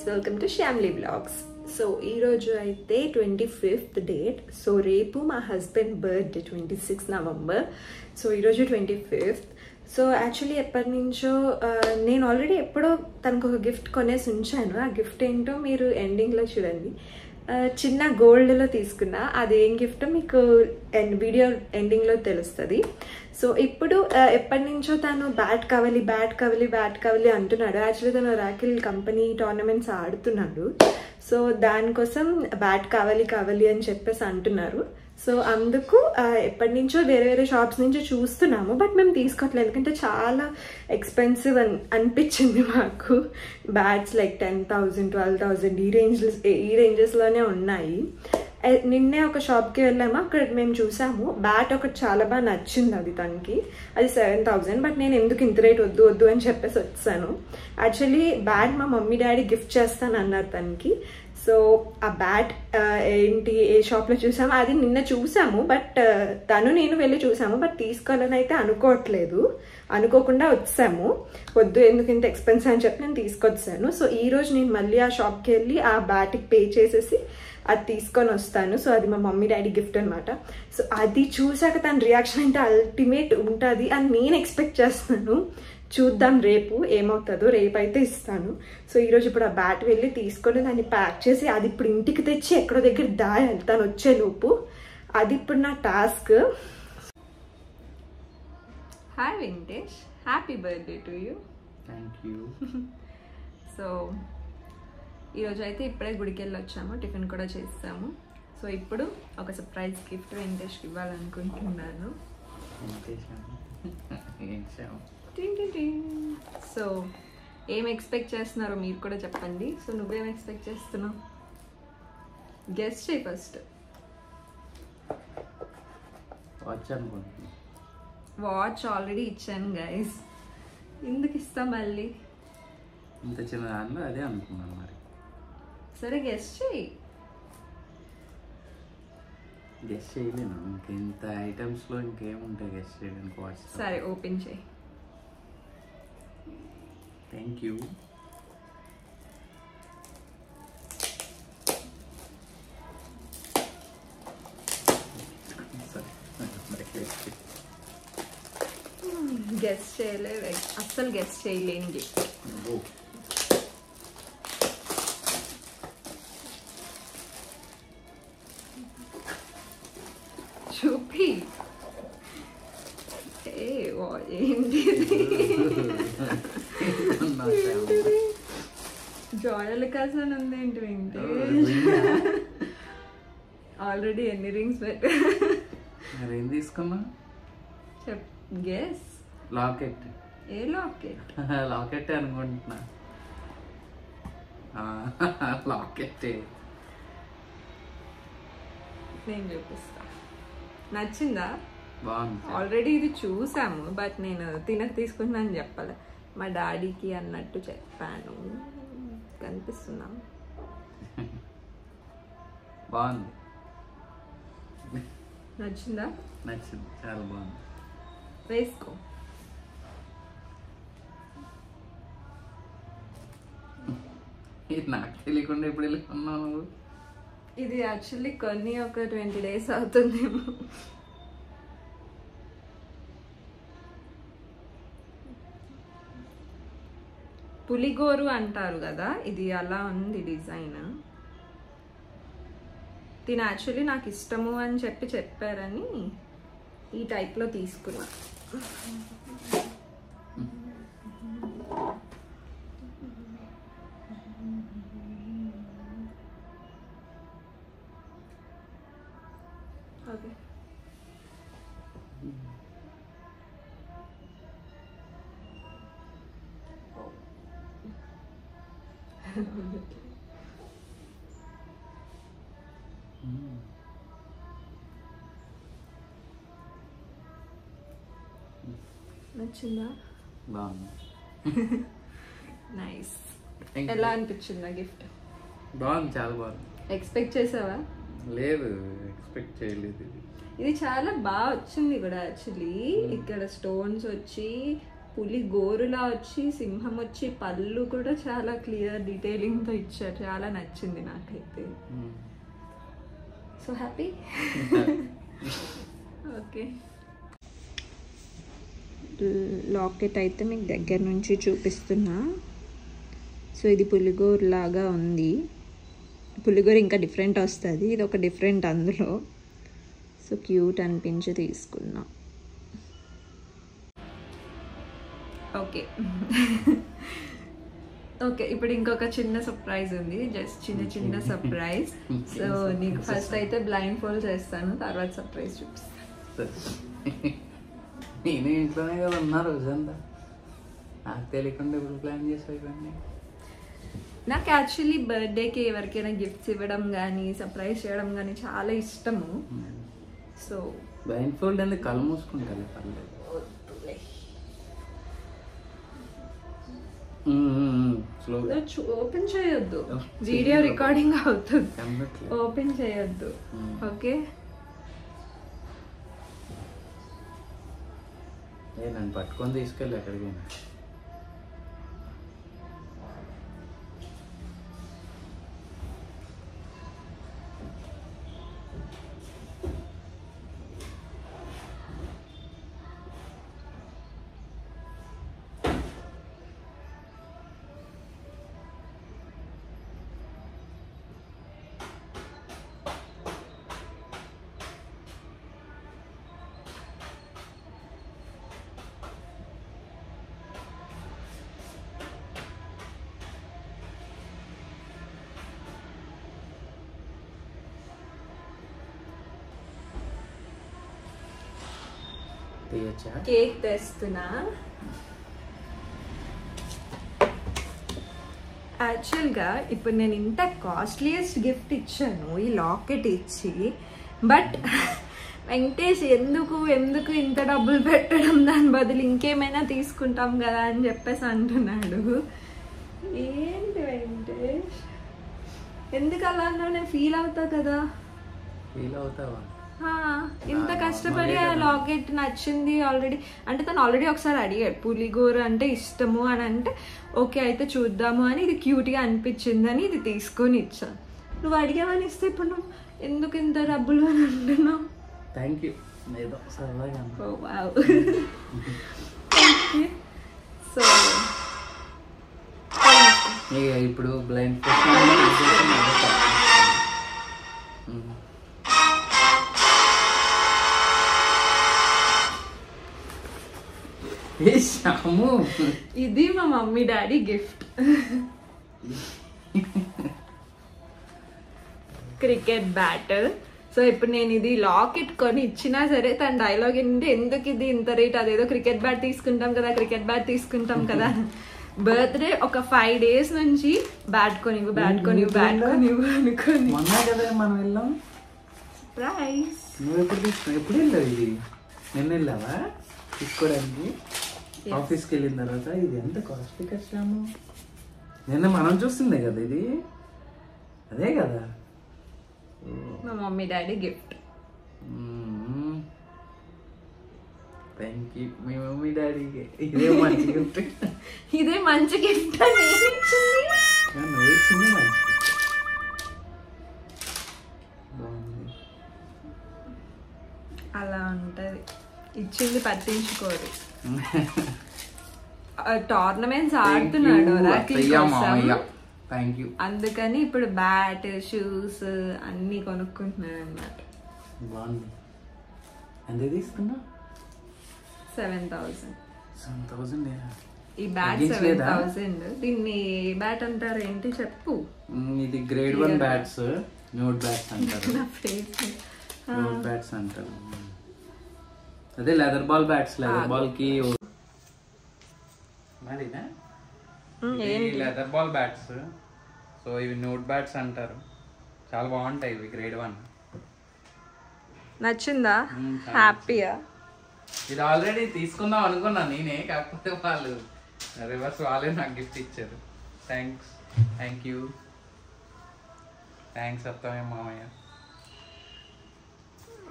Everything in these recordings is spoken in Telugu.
Welcome to Shyamli blogs. So ఈరోజు అయితే 25th డేట్. సో రేపు మా హస్బెండ్ బర్త్డే 26 నవంబర్. సో ఈరోజు 25th. సో యాక్చువల్లీ ఎప్పటి నుంచో నేను ఆల్రెడీ ఎప్పుడో తనకు ఒక గిఫ్ట్ కొనేసి ఉంచాను. ఆ గిఫ్ట్ ఏంటో మీరు ఎండింగ్లో చూడండి. చిన్న గోల్డ్లో తీసుకున్నా, అది ఏం గిఫ్ట్ మీకు వీడియో ఎండింగ్లో తెలుస్తుంది. సో ఇప్పుడు ఎప్పటి నుంచో తను బ్యాట్ కావాలి అంటున్నాడు. యాక్చువల్లీ తను రాకిల్ కంపెనీ టోర్నమెంట్స్ ఆడుతున్నాడు. సో దానికోసం బ్యాట్ కావాలి అని చెప్పేసి అంటున్నారు. సో అందుకు ఎప్పటి నుంచో వేరే షాప్స్ నుంచి చూస్తున్నాము, బట్ మేము తీసుకోవట్లేదు. ఎందుకంటే చాలా ఎక్స్పెన్సివ్ అనిపించింది మాకు. బ్యాట్స్ లైక్ 10,000 12,000 ఈ రేంజెస్లోనే ఉన్నాయి. నిన్నే ఒక షాప్కి వెళ్ళాము, అక్కడ మేము చూసాము బ్యాట్ ఒకటి చాలా బాగా నచ్చింది. అది తనకి అది 7,000, బట్ నేను ఎందుకు ఇంత రేట్ వద్దు అని చెప్పేసి వచ్చాను. యాక్చువల్లీ బ్యాట్ మా మమ్మీ డాడీ గిఫ్ట్ చేస్తాను అన్నారు తనకి. సో ఆ బ్యాట్ ఏంటి ఏ షాప్లో చూసాము, అది నిన్న చూసాము, బట్ నేను వెళ్ళి చూసాము, బట్ తీసుకోవాలని అయితే అనుకోకుండా వచ్చాము. వద్దు ఎందుకు ఇంత ఎక్స్పెన్సివ్ అని చెప్పి నేను తీసుకొచ్చాను. సో ఈరోజు నేను మళ్ళీ ఆ షాప్కి వెళ్ళి ఆ బ్యాట్కి పే చేసేసి అది తీసుకొని వస్తాను. సో అది మా మమ్మీ డాడీ గిఫ్ట్ అనమాట. సో అది చూసాక తన రియాక్షన్ అంటే అల్టిమేట్ ఉంటుంది అని నేను ఎక్స్పెక్ట్ చేస్తున్నాను. చూద్దాం రేపు ఏమవుతుందో. రేపు అయితే ఇస్తాను. సో ఈరోజు ఇప్పుడు ఆ బ్యాట్ వెళ్ళి తీసుకొని దాన్ని ప్యాక్ చేసి అది ఇప్పుడు ఇంటికి తెచ్చి ఎక్కడో దగ్గర దాయాలి తను వచ్చేలోపు. అది ఇప్పుడు నా task. Hi Venkatesh, happy birthday to you. Thank you. So ఈరోజు అయితే ఇప్పుడే గుడికి వెళ్ళి వచ్చాము, టిఫిన్ కూడా చేస్తాము. సో ఇప్పుడు ఒక సర్ప్రైజ్ గిఫ్ట్ వెంకటేష్కి ఇవ్వాలనుకుంటున్నాను. సో ఏం ఎక్స్పెక్ట్ చేస్తున్నారో మీరు కూడా చెప్పండి. సో నువ్వేం ఎక్స్పెక్ట్ చేస్తున్నావు? గెస్ చేయి ఫస్ట్. వాచ్ ఆల్రెడీ ఇచ్చాను గైస్, ఎందుకు ఇస్తా మళ్ళీ? ఇంత చిన్న దానిలో అదే అనుకున్నాను. మరి సరే గెస్ చేయి. గెస్ చేయలేను. ఇంత ఐటమ్స్లో ఇంకేముంటాయి గెస్ చేయడానికి? వాచ్. సరే ఓపెన్ చేయి. Thank you. గెస్ చేయలేదు, అస్సలు గెస్ చేయలేని గిఫ్ట్. చూపి ఏంటిది? జాయల్ కాసన్ ఉంది ఏంటి వెంకటేష్? ఆల్రెడీ ఎన్ని రింగ్స్ పెట్టా. ఏం తీసుకున్నా? చెప్ గెస్. లాకెట్. ఏ లాకెట్? లాకెట్ అనుకుంటున్నా. లాకెట్ నేను చూపిస్తా. నచ్చిందా? బాగుంది. ఆల్రెడీ ఇది చూసాము, బట్ నేను తీసుకుంటున్నాను చెప్పాలి. మా డాడీకి అన్నట్టు చెప్పాను. కనిపిస్తున్నా? బాగుంది. నచ్చిందా? నచ్చింది, చాలా బాగుంది. వేసుకో. ఇది నాకు తెలియకుండా ఎప్పుడు వెళ్ళుకున్నావు నువ్వు? ఇది యాక్చువల్లీ కొన్ని ఒక 20 days అవుతుందేమో. పులిగోరు అంటారు కదా, ఇది అలా ఉంది డిజైన్. దీని యాక్చువల్లీ నాకు ఇష్టము అని చెప్పారని ఈ టైప్లో తీసుకున్నా. ఓకే. నచ్చిందా? బాగుంది. నైస్. ఎలా అనిపించిందా గిఫ్ట్? బాగుంది, చాలా బాగుంది. ఎక్స్పెక్ట్ చేసావా? లేదు, ఎక్స్పెక్ట్ చేయలేదు. ఇది చాలా బాగా వచ్చింది కూడా. యాక్చువల్లీ ఇక్కడ స్టోన్స్ వచ్చి పులి గోరులా వచ్చి సింహం వచ్చి పళ్ళు కూడా చాలా క్లియర్ డీటెయిలింగ్తో ఇచ్చారు. చాలా నచ్చింది నాకైతే. So happy. ఓకే, లాకెట్ అయితే మీకు దగ్గర నుంచి చూపిస్తున్నా. సో ఇది పులిగోరు లాగా ఉంది. పులిగోరు ఇంకా డిఫరెంట్ వస్తుంది, ఇది ఒక డిఫరెంట్ అందులో. సో క్యూట్ అనిపించి తీసుకున్నా. ఓకే ఓకే, ఇప్పుడు ఇంకొక చిన్న సర్ప్రైజ్ ఉంది. జస్ట్ చిన్న సర్ప్రైజ్. సో నీకు ఫస్ట్ అయితే బ్లైండ్ ఫోల్డ్ చేస్తాను, తర్వాత సర్ప్రైజ్ చూపిస్తాను. నేను ఇంట్లోనే కదా ఉన్నా రోజంతా, నాకు తెలియకుండా ఇప్పుడు ప్లాన్ చేసేవన్నీ. నాకు యాక్చువల్లీ బర్త్డేకి ఎవరికైనా గిఫ్ట్స్ ఇవ్వడం కానీ సర్ప్రైజ్ చేయడం కానీ చాలా ఇష్టము. సో బ్లైండ్ ఫోల్డ్ అనేది కళ్ళు మూసుకుంటాను, పర్లేదు. ఓపెన్ చేయొద్దు, వీడియో రికార్డింగ్ అవుతుంది. ఓపెన్ చేయొద్దు. ఓకే, నన్ను పట్టుకొని తీసుకెళ్ళి ఎక్కడికి. కేక్ తెస్తున్నా. యాక్చువల్గా ఇప్పుడు నేను ఇంత కాస్ట్లీయెస్ట్ గిఫ్ట్ ఇచ్చాను, ఈ లాకెట్ ఇచ్చి. బట్ వెంకటేష్ ఎందుకు ఇంత డబ్బులు పెట్టడం, దాని బదులు ఇంకేమైనా తీసుకుంటాం కదా అని చెప్పేసి అంటున్నాడు. ఏంటి వెంకటేష్, ఎందుకు అలా అన్నావు? నేను ఫీల్ అవుతా కదా. ఫీల్ అవుతావా? ఇంత కష్టపడి ఆ లాకెట్ నచ్చింది ఆల్రెడీ. అంటే తను ఆల్రెడీ ఒకసారి అడిగాడు పులిగోర అంటే ఇష్టము అని, అంటే ఓకే అయితే చూద్దాము అని, ఇది క్యూట్గా అనిపించింది అని ఇది తీసుకొని ఇచ్చాను. నువ్వు అడిగావని ఇస్తే ఇప్పుడు నువ్వు ఎందుకు ఇంత డబ్బులు అని అంటున్నావు? Thank you. సో ఇప్పుడు బ్లైండ్ ఇది మా mummy daddy gift. Cricket bat. So ఇప్పుడు నేను ఇది లాకెట్ కొని ఇచ్చినా సరే తన డైలాగ్ ఏంటంటే, ఎందుకు ఇది ఇంత రేట్, అదేదో క్రికెట్ బ్యాట్ తీసుకుంటాం కదా. బర్త్డే ఒక 5 days నుంచి బ్యాట్ కొనివ్వు అనుకొని మనం వెళ్ళాం. సర్ప్రైజ్. నువ్వు ఎప్పుడు వెళ్ళావు? ఇది నిన్న వెళ్ళావా తీసుకోవడానికి? ఆఫీస్కి వెళ్ళిన తర్వాత ఇది ఎంత కాస్ట్లీ కష్టాము. నిన్న మనం చూస్తుందే కదా ఇది, అదే కదా మా mummy daddy gift. Thank you. Me mummy డాడీకి ఇదే మంచి గిఫ్ట్. ఇదే మంచి గిఫ్ట్ నువ్వు ఇచ్చింది మంచి. అలా ఉంటది, ఇచ్చింది పట్టించుకోరు. టోర్నమెంట్స్ ఆడుతున్నాడు అందుకని ఇప్పుడు బ్యాట్ షూస్ అన్ని కొనుక్కుంటున్నాడు అన్నమాట. బాగుంది. ఎంత తీసుకున్నా? 7,000. ఈ బ్యాట్ 7,000. దీన్ని బ్యాట్ అంటారు ఏంటి చెప్పు? ఇది గ్రేడ్ 1 బ్యాట్స్, నోట్ బ్యాట్స్ అంటారు. నోట్ బ్యాట్స్ అంటారు. అదే leather ball bats. Leather ball కి లెదర్ బాల్ బ్యాట్స్. సో ఇవి నోట్ బ్యాట్స్ అంటారు. చాలా బాగుంటాయి ఇవి, గ్రేడ్ 1. నచ్చిందా? హ్యాపీయా? ఇది ఆల్రెడీ తీసుకుందాం అనుకున్నా నేనే, కాకపోతే వాళ్ళు రివర్స్ వాళ్ళే నాకు గిఫ్ట్ ఇచ్చారు. థ్యాంక్ యూ చెప్తామే మామయ్య.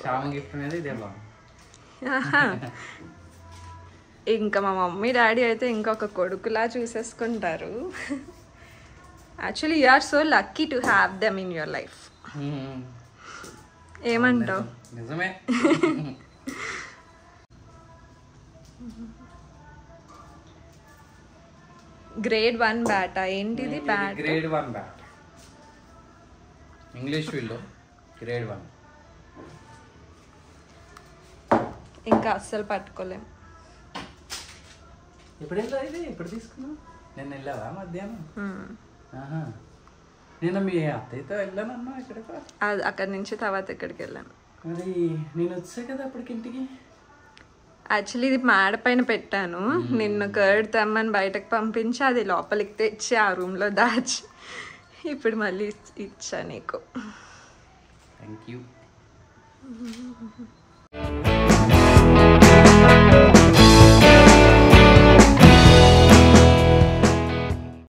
శ్యామ గిఫ్ట్ మీద ఇదే బాగుంది. ఇంకా మా మమ్మీ డాడీ అయితే ఇంకొక కొడుకులా చూసేసుకుంటారు. Actually you are so lucky to have them in your life. ఏమంటావు? నిజమే. గ్రేడ్ 1 బ్యాటా? ఏంటిది బ్యాట్? గ్రేడ్ 1 బ్యాట్, ఇంగ్లీష్ వీల్లో గ్రేడ్ 1. ఇంకా అస్సలు పట్టుకోలేం. ఎప్పుడు వెళ్ళా ఇది? ఎప్పుడు తీసుకున్నావు? నేను వెళ్ళావా మధ్యాహ్నం? నేను మీ అత్తయ్యతో వెళ్ళానన్నా ఎక్కడికో. అక్కడి నుంచి తర్వాత ఎక్కడికి వెళ్ళాను. మరి నేను వచ్చా కదా అప్పటికి ఇంటికి. యాక్చువల్లీ ఇది మేడ పైన పెట్టాను. నిన్ను కర్డ్ తెమ్మని బయటకు పంపించి అది లోపలికి తెచ్చి ఆ రూమ్లో దాచి ఇప్పుడు మళ్ళీ ఇచ్చా నీకు. Thank you.